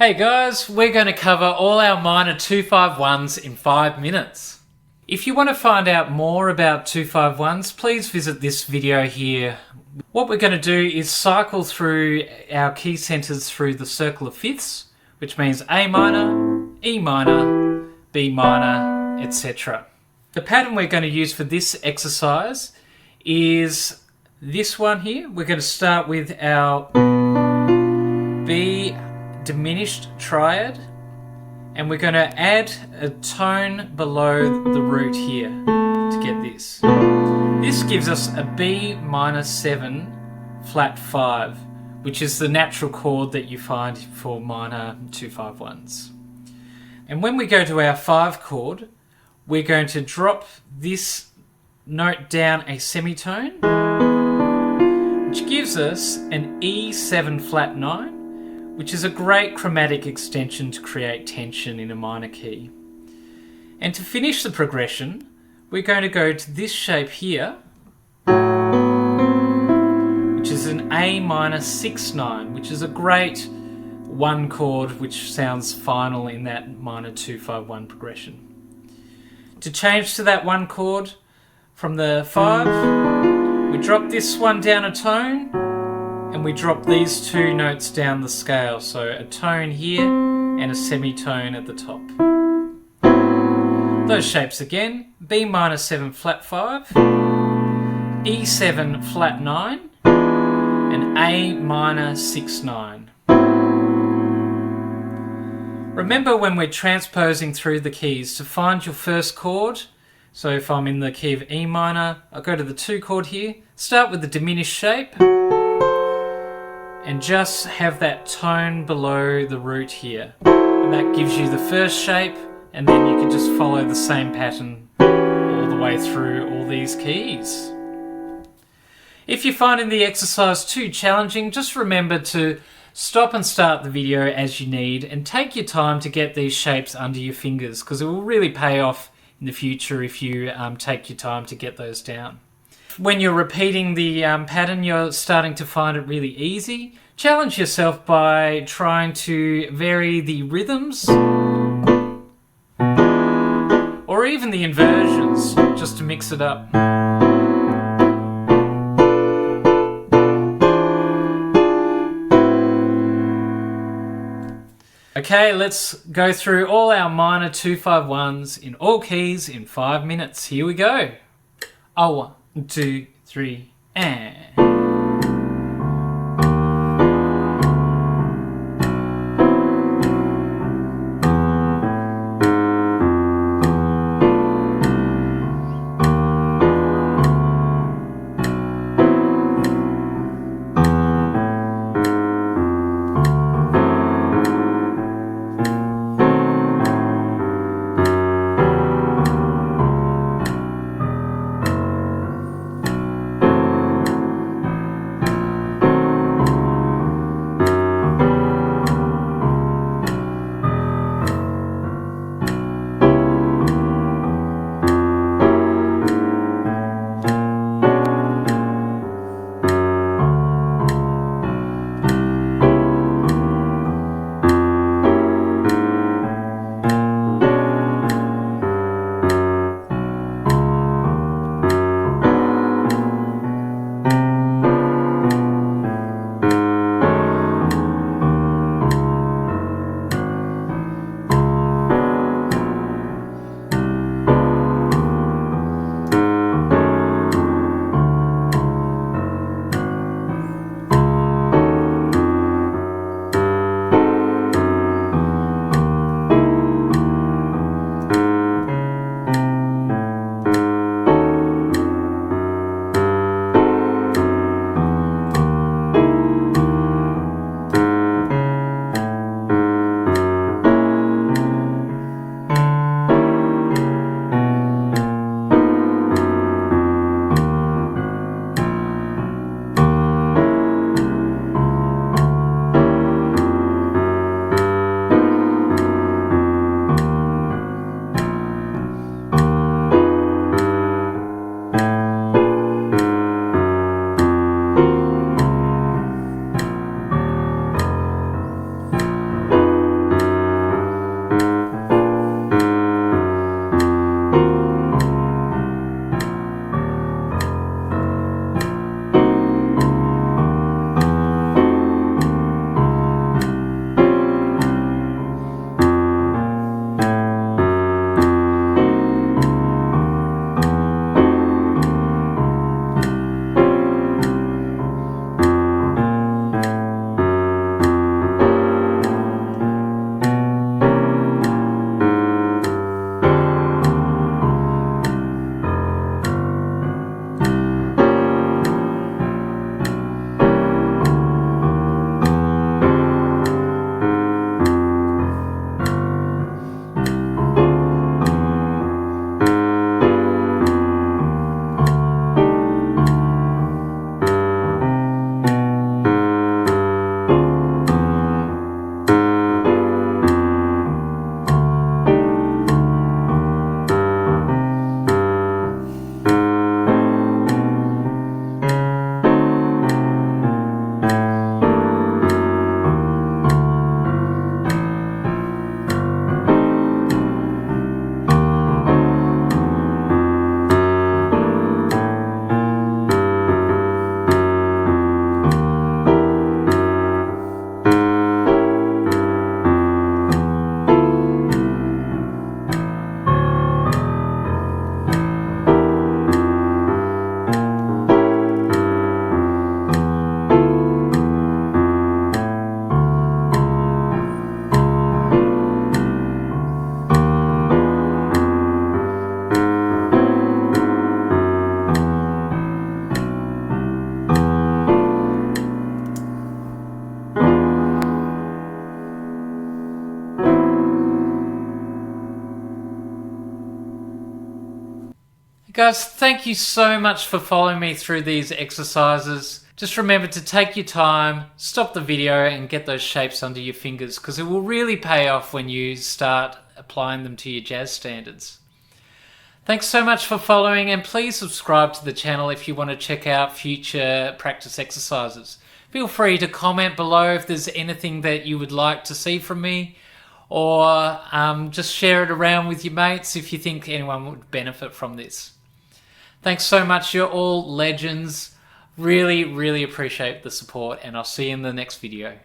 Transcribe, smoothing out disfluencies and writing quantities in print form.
Hey guys, we're going to cover all our minor 251s in 5 minutes. If you want to find out more about 251s, please visit this video here. What we're going to do is cycle through our key centers through the circle of fifths, which means A minor, E minor, B minor, etc. The pattern we're going to use for this exercise is this one here. We're going to start with our B diminished triad, and we're going to add a tone below the root here to get this. This gives us a B minor 7 flat 5, which is the natural chord that you find for minor 251s. And when we go to our 5 chord, we're going to drop this note down a semitone, which gives us an E7 flat 9, which is a great chromatic extension to create tension in a minor key. And to finish the progression, we're going to go to this shape here, which is an A minor 6/9, which is a great one chord which sounds final in that minor 251 progression. To change to that one chord from the 5, we drop this one down a tone, and we drop these two notes down the scale, so a tone here and a semitone at the top. Those shapes again: B minor 7 flat 5, E7 flat 9, and A minor 6/9. Remember, when we're transposing through the keys, to find your first chord, so if I'm in the key of E minor, I'll go to the 2 chord here, start with the diminished shape, and just have that tone below the root here. And that gives you the first shape, and then you can just follow the same pattern all the way through all these keys. If you're finding the exercise too challenging, just remember to stop and start the video as you need, and take your time to get these shapes under your fingers, because it will really pay off in the future if you take your time to get those down. When you're repeating the pattern, you're starting to find it really easy. Challenge yourself by trying to vary the rhythms or even the inversions, just to mix it up. Okay, let's go through all our minor 251s in all keys in 5 minutes. Here we go. 1, 2, 3, and... Guys, thank you so much for following me through these exercises. Just remember to take your time, stop the video and get those shapes under your fingers, because it will really pay off when you start applying them to your jazz standards. Thanks so much for following, and please subscribe to the channel if you want to check out future practice exercises. Feel free to comment below if there's anything that you would like to see from me, or just share it around with your mates if you think anyone would benefit from this. Thanks so much, you're all legends. Really, really appreciate the support, and I'll see you in the next video.